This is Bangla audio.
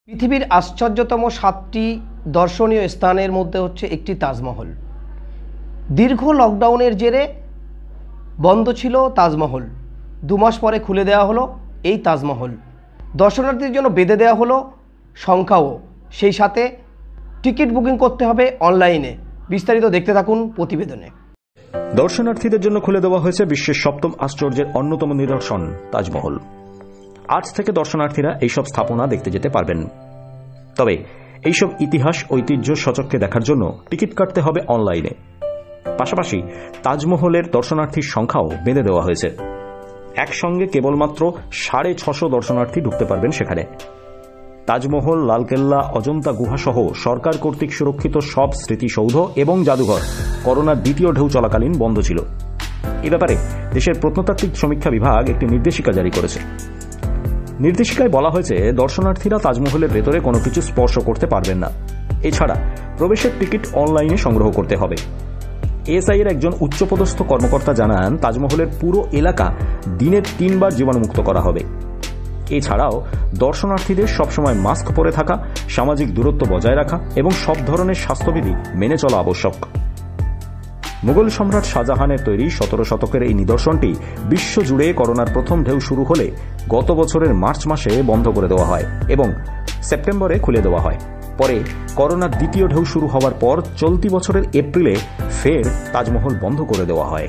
পৃথিবীর আশ্চর্যতম 7টি দর্শনীয় স্থানের মধ্যে হচ্ছে একটি তাজমহল। দীর্ঘ লকডাউনের জেরে বন্ধ ছিল তাজমহল। 2 মাস পরে খুলে দেওয়া হলো এই তাজমহল। দর্শনার্থীদের জন্য বেঁধে দেওয়া হলো সংখ্যাও, সেই সাথে টিকিট বুকিং করতে হবে অনলাইনে। বিস্তারিত দেখতে থাকুন প্রতিবেদনে। দর্শনার্থীদের জন্য খুলে দেওয়া হয়েছে বিশ্বের 7ম আশ্চর্যের অন্যতম নিদর্শন তাজমহল। আজ থেকে দর্শনার্থীরা এইসব স্থাপনা দেখতে যেতে পারবেন। তবে এইসব ইতিহাস ঐতিহ্য সচক্ষে দেখার জন্য টিকিট কাটতে হবে অনলাইনে। পাশাপাশি তাজমহলের দর্শনার্থীর সংখ্যাও বেঁধে দেওয়া হয়েছে। একসঙ্গে কেবলমাত্র 650 দর্শনার্থী ঢুকতে পারবেন সেখানে। তাজমহল, লালকেল্লা, অজন্তা গুহা সহ সরকার কর্তৃক সুরক্ষিত সব স্মৃতিসৌধ এবং জাদুঘর করোনার দ্বিতীয় ঢেউ চলাকালীন বন্ধ ছিল। এ ব্যাপারে দেশের প্রত্নতাত্ত্বিক সমীক্ষা বিভাগ একটি নির্দেশিকা জারি করেছে। নির্দেশিকায় বলা হয়েছে, দর্শনার্থীরা তাজমহলের ভেতরে কোনো কিছু স্পর্শ করতে পারবেন না। এছাড়া প্রবেশের টিকিট অনলাইনে সংগ্রহ করতে হবে। এএসআই এর একজন উচ্চপদস্থ কর্মকর্তা জানান, তাজমহলের পুরো এলাকা দিনে 3 বার জীবাণুমুক্ত করা হবে। এছাড়াও দর্শনার্থীদের সবসময় মাস্ক পরে থাকা, সামাজিক দূরত্ব বজায় রাখা এবং সব ধরনের স্বাস্থ্যবিধি মেনে চলা আবশ্যক। মুঘল সম্রাট শাহজাহানের তৈরি 17 শতকের এই নিদর্শনটি বিশ্বজুড়ে করোনার প্রথম ঢেউ শুরু হলে গত বছরের মার্চ মাসে বন্ধ করে দেওয়া হয় এবং সেপ্টেম্বরে খুলে দেওয়া হয়। পরে করোনার দ্বিতীয় ঢেউ শুরু হওয়ার পর চলতি বছরের এপ্রিলে ফের তাজমহল বন্ধ করে দেওয়া হয়।